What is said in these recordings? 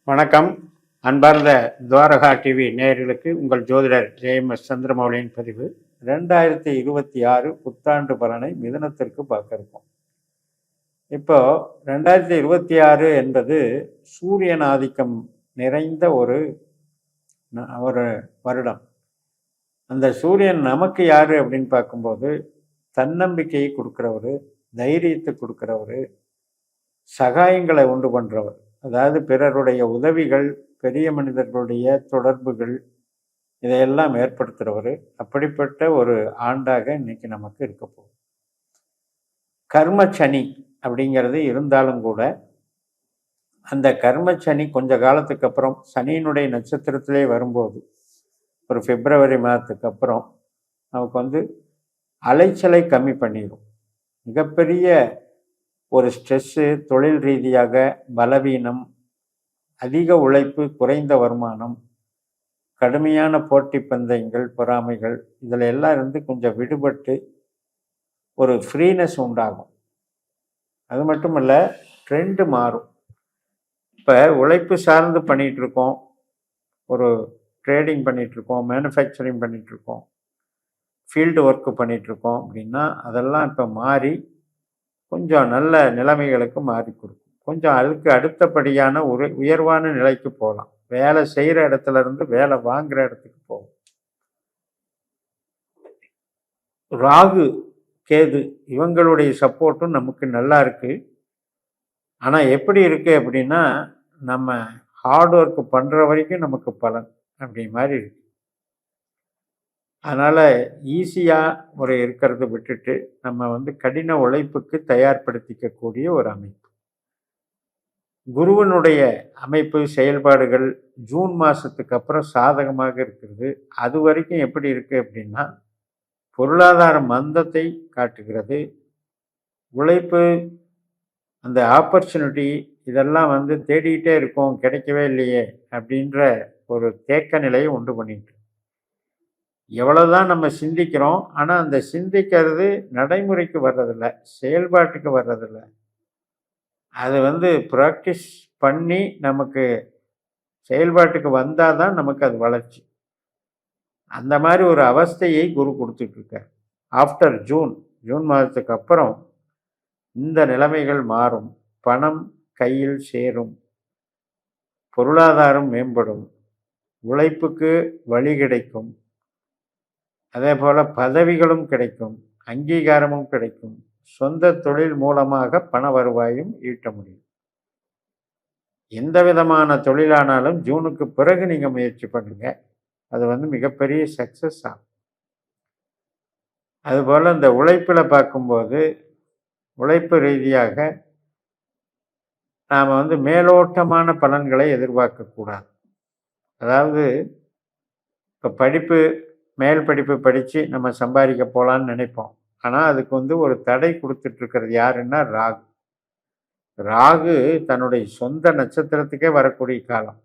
வணக்கம். அன்பார்ந்த துவாரகா டிவி நேயர்களுக்கு உங்கள் ஜோதிடர் ஜெயம்எஸ் சந்திரமௌலியின் பதிவு 2026 புத்தாண்டு பலனை மிதுனத்திற்கு பார்க்க இருக்கோம். இப்போ 2026 என்பது சூரியன் ஆதிக்கம் நிறைந்த ஒரு வருடம். அந்த சூரியன் நமக்கு யாரு அப்படின்னு பார்க்கும்போது தன்னம்பிக்கையை கொடுக்கிறவரு, தைரியத்தை கொடுக்கிறவரு, சகாயங்களை உண்டு பண்றவர். அதாவது பிறருடைய உதவிகள், பெரிய மனிதர்களுடைய தொடர்புகள், இதையெல்லாம் ஏற்படுத்துகிறவர். அப்படிப்பட்ட ஒரு ஆண்டாக இன்னைக்கு நமக்கு இருக்க போகுது. கர்மச்சனி அப்படிங்கிறது இருந்தாலும் கூட அந்த கர்மச்சனி கொஞ்ச காலத்துக்கு அப்புறம் சனியினுடைய நட்சத்திரத்திலே வரும்போது ஒரு பிப்ரவரி மாதத்துக்கு அப்புறம் நமக்கு அலைச்சலை கம்மி பண்ணிடும். மிகப்பெரிய ஒரு ஸ்ட்ரெஸ்ஸு, தொழில் ரீதியாக பலவீனம், அதிக உழைப்பு, குறைந்த வருமானம், கடுமையான போட்டி பந்தயங்கள், பொறாமைகள், இதில் எல்லாம் இருந்து கொஞ்சம் விடுபட்டு ஒரு ஃப்ரீனஸ் உண்டாகும். அது மட்டும் இல்லை, ட்ரெண்டு மாறும். இப்போ உழைப்பு சார்ந்து பண்ணிகிட்ருக்கோம், ஒரு ட்ரேடிங் பண்ணிகிட்ருக்கோம், மேனுஃபேக்சரிங் பண்ணிகிட்ருக்கோம், ஃபீல்டு ஒர்க்கு பண்ணிகிட்ருக்கோம் அப்படின்னா அதெல்லாம் இப்போ மாறி கொஞ்சம் நல்ல நிலைமைகளுக்கு மாறி கொடுக்கும். கொஞ்சம் அதுக்கு அடுத்தபடியான ஒரு உயர்வான நிலைக்கு போகலாம். வேலை செய்கிற இடத்துல இருந்து வேலை வாங்குகிற இடத்துக்கு போகும். ராகு, கேது இவங்களுடைய சப்போர்ட்டும் நமக்கு நல்லா இருக்குது. ஆனால் எப்படி இருக்குது அப்படின்னா, நம்ம ஹார்ட் ஒர்க் பண்ணுற வரைக்கும் நமக்கு பலன் அப்படி மாதிரி இருக்கு. அதனால் ஈஸியாக ஒரு இருக்கிறத விட்டுட்டு நம்ம கடின உழைப்புக்கு தயார்படுத்திக்கக்கூடிய ஒரு அமைப்பு. குருவனுடைய அமைப்பு, செயல்பாடுகள் ஜூன் மாதத்துக்கு அப்புறம் சாதகமாக இருக்கிறது. அது வரைக்கும் எப்படி இருக்குது அப்படின்னா, பொருளாதார மந்தத்தை காட்டுகிறது. உழைப்பு, அந்த ஆப்பர்ச்சுனிட்டி இதெல்லாம் தேடிக்கிட்டே இருக்கோம், கிடைக்கவே இல்லையே அப்படின்ற ஒரு தேக்க நிலையை உண்டு பண்ணிட்டு எவ்வளோதான் நம்ம சிந்திக்கிறோம், ஆனால் அந்த சிந்திக்கிறது நடைமுறைக்கு வர்றதில்ல, செயல்பாட்டுக்கு வர்றதில்ல. அது ப்ராக்டிஸ் பண்ணி நமக்கு செயல்பாட்டுக்கு வந்தால் தான் நமக்கு அது வளர்ச்சி. அந்த மாதிரி ஒரு அவஸ்தையை குரு கொடுத்துட்ருக்கார். ஆஃப்டர் ஜூன் மாதத்துக்கு அப்புறம் இந்த நிலைமைகள் மாறும். பணம் கையில் சேரும், பொருளாதாரம் மேம்படும், உழைப்புக்கு வழி கிடைக்கும், அதே போல் பதவிகளும் கிடைக்கும், அங்கீகாரமும் கிடைக்கும், சொந்த தொழில் மூலமாக பண வருவாயும் ஈட்ட முடியும். எந்த விதமான தொழிலானாலும் ஜூனுக்கு பிறகு நீங்கள் முயற்சி பண்ணுங்க, அது மிகப்பெரிய சக்ஸஸ் ஆகும். அதுபோல் இந்த உழைப்பில் பார்க்கும்போது உழைப்பு ரீதியாக நாம் மேலோட்டமான பலன்களை எதிர்பார்க்கக்கூடாது. அதாவது இப்போ மேல் படிப்பு படித்து நம்ம சம்பாதிக்க போகலான்னு நினைப்போம். ஆனால் அதுக்கு ஒரு தடை கொடுத்துட்ருக்கிறது யாருன்னா ராகு. ராகு தன்னுடைய சொந்த நட்சத்திரத்துக்கே வரக்கூடிய காலம்.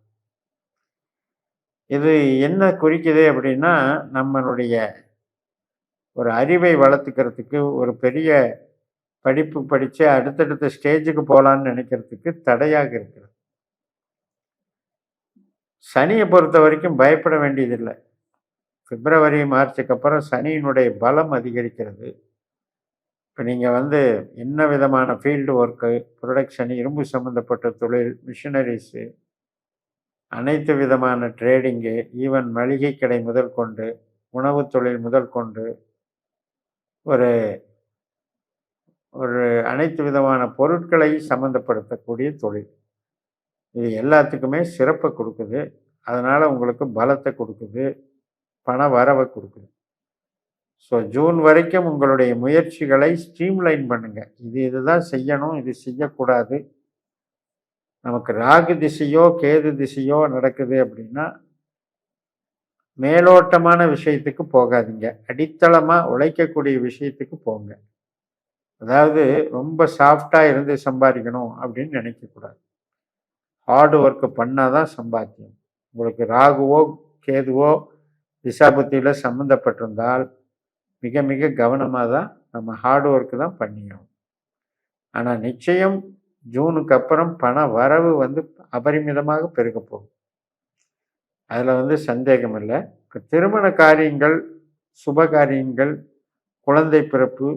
இது என்ன குறிக்குது அப்படின்னா, நம்மளுடைய ஒரு அறிவை வளர்த்துக்கிறதுக்கு, ஒரு பெரிய படிப்பு படித்து அடுத்தடுத்த ஸ்டேஜுக்கு போகலான்னு நினைக்கிறதுக்கு தடையாக இருக்கிறது. சனியை பொறுத்த வரைக்கும் பயப்பட வேண்டியதில்லை. பிப்ரவரி மார்ச்சுக்கு அப்புறம் சனியினுடைய பலம் அதிகரிக்கிறது. இப்போ நீங்கள் என்ன விதமான ஃபீல்டு ஒர்க்கு, ப்ரொடக்ஷன், இரும்பு சம்மந்தப்பட்ட தொழில், மிஷினரிஸு, அனைத்து விதமான ட்ரேடிங்கு, ஈவன் மளிகை கடை முதல் கொண்டு, உணவு தொழில் முதல் கொண்டு, ஒரு அனைத்து விதமான பொருட்களை சம்மந்தப்படுத்தக்கூடிய தொழில், இது எல்லாத்துக்குமே சிறப்பை கொடுக்குது. அதனால் உங்களுக்கு பலத்தை கொடுக்குது, பண வரவை கொடுக்குது. ஸோ ஜூன் வரைக்கும் உங்களுடைய முயற்சிகளை ஸ்ட்ரீம்லைன் பண்ணுங்கள். இதுதான் செய்யணும், இது செய்யக்கூடாது. நமக்கு ராகு திசையோ கேது திசையோ நடக்குது அப்படின்னா மேலோட்டமான விஷயத்துக்கு போகாதீங்க, அடித்தளமாக உழைக்கக்கூடிய விஷயத்துக்கு போங்க. அதாவது ரொம்ப சாஃப்டாக இருந்து சம்பாதிக்கணும் அப்படின்னு நினைக்கக்கூடாது. ஹார்டு ஒர்க்கு பண்ணால் தான் சம்பாத்தியம். உங்களுக்கு ராகுவோ கேதுவோ திசாபுத்தியில் சம்மந்தப்பட்டிருந்தால் மிக மிக கவனமாக தான் நம்ம ஹார்ட் ஒர்க்கு தான் பண்ணிக்கணும். ஆனால் நிச்சயம் ஜூனுக்கு அப்புறம் பண வரவு வந்து அபரிமிதமாக பெருக போகும். அதில் வந்து சந்தேகம் இல்லை. இப்போ திருமண காரியங்கள், சுப காரியங்கள், குழந்தை பிறப்பு,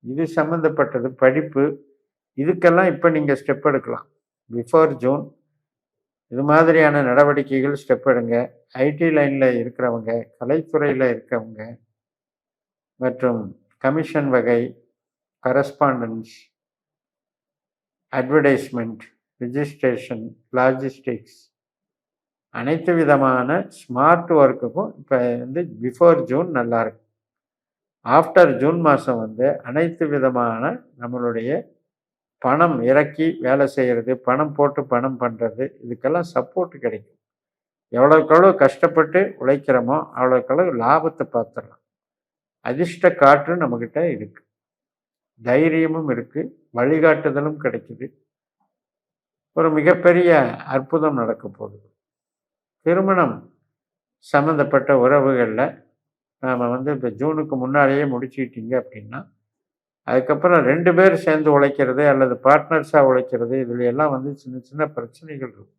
இது சம்மந்தப்பட்டது, படிப்பு, இதுக்கெல்லாம் இப்போ நீங்கள் ஸ்டெப் எடுக்கலாம். பிஃபோர் ஜூன் இது மாதிரியான நடவடிக்கைகள் ஸ்டெப் எடுங்க. ஐடி லைனில் இருக்கிறவங்க, கலைத்துறையில் இருக்கவங்க மற்றும் கமிஷன் வகை, கரஸ்பாண்டன்ஸ், அட்வர்டைஸ்மெண்ட், ரிஜிஸ்ட்ரேஷன், லாஜிஸ்டிக்ஸ், அனைத்து விதமான ஸ்மார்ட் ஒர்க்குக்கும் இப்போ வந்து பிஃபோர் ஜூன் நல்லாயிருக்கும். ஆஃப்டர் ஜூன் மாதம் வந்து அனைத்து விதமான நம்மளுடைய பணம் இறக்கி வேலை செய்கிறது, பணம் போட்டு பணம் பண்ணுறது, இதுக்கெல்லாம் சப்போர்ட் கிடைக்கும். எவ்வளோக்கெவ்வளோ கஷ்டப்பட்டு உழைக்கிறோமோ அவ்வளோக்களவு லாபத்தை பார்த்துடலாம். அதிர்ஷ்ட காற்று நம்மக்கிட்ட இருக்குது, தைரியமும் இருக்குது, வழிகாட்டுதலும் கிடைக்குது. ஒரு மிகப்பெரிய அற்புதம் நடக்க போகுது. திருமணம் சம்மந்தப்பட்ட உறவுகளில் நாம் வந்து இப்போ ஜூனுக்கு முன்னாலேயே முடிச்சுக்கிட்டீங்க அப்படின்னா, அதுக்கப்புறம் 2 பேர் சேர்ந்து உழைக்கிறது அல்லது பார்ட்னர்ஸாக உழைக்கிறது, இதுல எல்லாம் வந்து சின்ன சின்ன பிரச்சனைகள் இருக்கும்.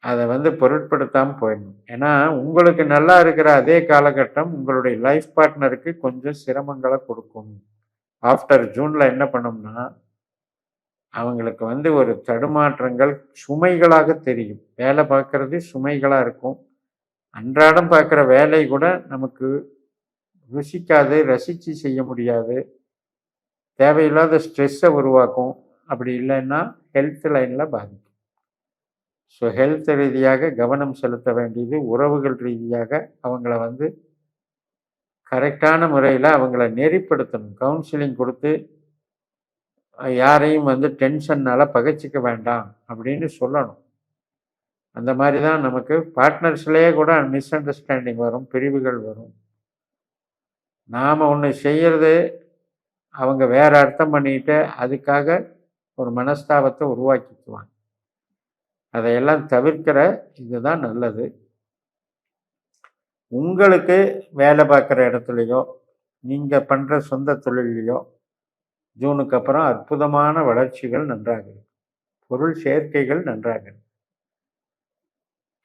அதை வந்து பொருட்படுத்தாமல் போயிடணும். ஏன்னா உங்களுக்கு நல்லா இருக்கிற அதே காலகட்டம் உங்களுடைய லைஃப் பார்ட்னருக்கு கொஞ்சம் சிரமங்களை கொடுக்கும். ஆஃப்டர் ஜூனில் என்ன பண்ணோம்னா, அவங்களுக்கு வந்து ஒரு தடுமாற்றங்கள் சுமைகளாக தெரியும். வேலை பார்க்கறது சுமைகளாக இருக்கும். அன்றாடம் பார்க்குற வேலை கூட நமக்கு ருசிக்காது, ரசித்து செய்ய முடியாது, தேவையில்லாத ஸ்ட்ரெஸ்ஸை உருவாக்கும். அப்படி இல்லைன்னா ஹெல்த் லைனில் பாதிக்கும். ஸோ ஹெல்த் ரீதியாக கவனம் செலுத்த வேண்டியது, உறவுகள் ரீதியாக அவங்கள வந்து கரெக்டான முறையில் அவங்கள நெறிப்படுத்தணும். கவுன்சிலிங் கொடுத்து யாரையும் வந்து டென்ஷன்னால் பகைச்சிக்க வேண்டாம் அப்படின்னு சொல்லணும். அந்த மாதிரி தான் நமக்கு பார்ட்னர்ஸ்லேயே கூட மிஸ் அண்டர்ஸ்டாண்டிங் வரும், பிரிவுகள் வரும். நாம் ஒன்று செய்கிறது அவங்க வேறு அர்த்தம் பண்ணிட்டு அதுக்காக ஒரு மனஸ்தாபத்தை உருவாக்கிக்குவாங்க. அதையெல்லாம் தவிர்க்கிற இதுதான் நல்லது. உங்களுக்கு வேலை பார்க்குற இடத்துலையோ நீங்கள் பண்ணுற சொந்த தொழிலையோ ஜூனுக்கு அப்புறம் அற்புதமான வளர்ச்சிகள் நன்றாக இருக்கு. பொருள் சேர்க்கைகள் நன்றாக இருக்கு.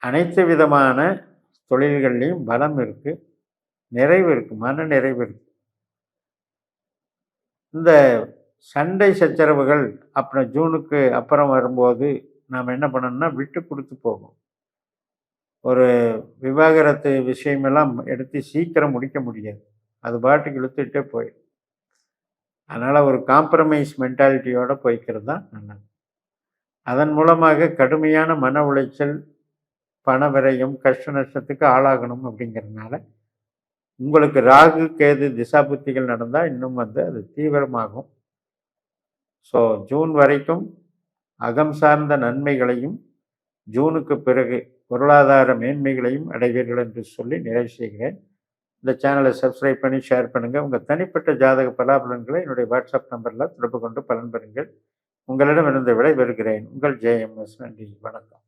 அனைத்து விதமான தொழில்கள்லையும் பலம் இருக்கு, நிறைவு இருக்கு, மன நிறைவு இருக்கு. இந்த சண்டை சச்சரவுகள் அப்புறம் ஜூனுக்கு அப்புறம் வரும்போது நாம் என்ன பண்ணணும்னா விட்டு கொடுத்து போகும். ஒரு விவாகரத்து விஷயமெல்லாம் எடுத்து சீக்கிரம் முடிக்க முடியாது, அது பாட்டுக்கு இழுத்துட்டே போயிடும். அதனால் ஒரு காம்ப்ரமைஸ் மென்டாலிட்டியோடு போய்க்கிறது தான் நல்லது. அதன் மூலமாக கடுமையான மன உளைச்சல், பண விரயம், கஷ்ட நஷ்டத்துக்கு ஆளாகணும். அப்படிங்கிறதுனால உங்களுக்கு ராகு கேது திசாபுத்திகள் நடந்தால் இன்னும் வந்து அது தீவிரமாகும். ஸோ ஜூன் வரைக்கும் அகம் சார்ந்த நன்மைகளையும், ஜூனுக்கு பிறகு பொருளாதார மேன்மைகளையும் அடைவீர்கள் என்று சொல்லி நிறைவு செய்கிறேன். இந்த சேனலை சப்ஸ்கிரைப் பண்ணி ஷேர் பண்ணுங்கள். உங்கள் தனிப்பட்ட ஜாதக பலாபலன்களை என்னுடைய வாட்ஸ்அப் நம்பரில் தொடர்பு கொண்டு பலன் பெறுங்கள். உங்களிடமிருந்து விடைபெறுகிறேன். உங்கள் JMS. நன்றி, வணக்கம்.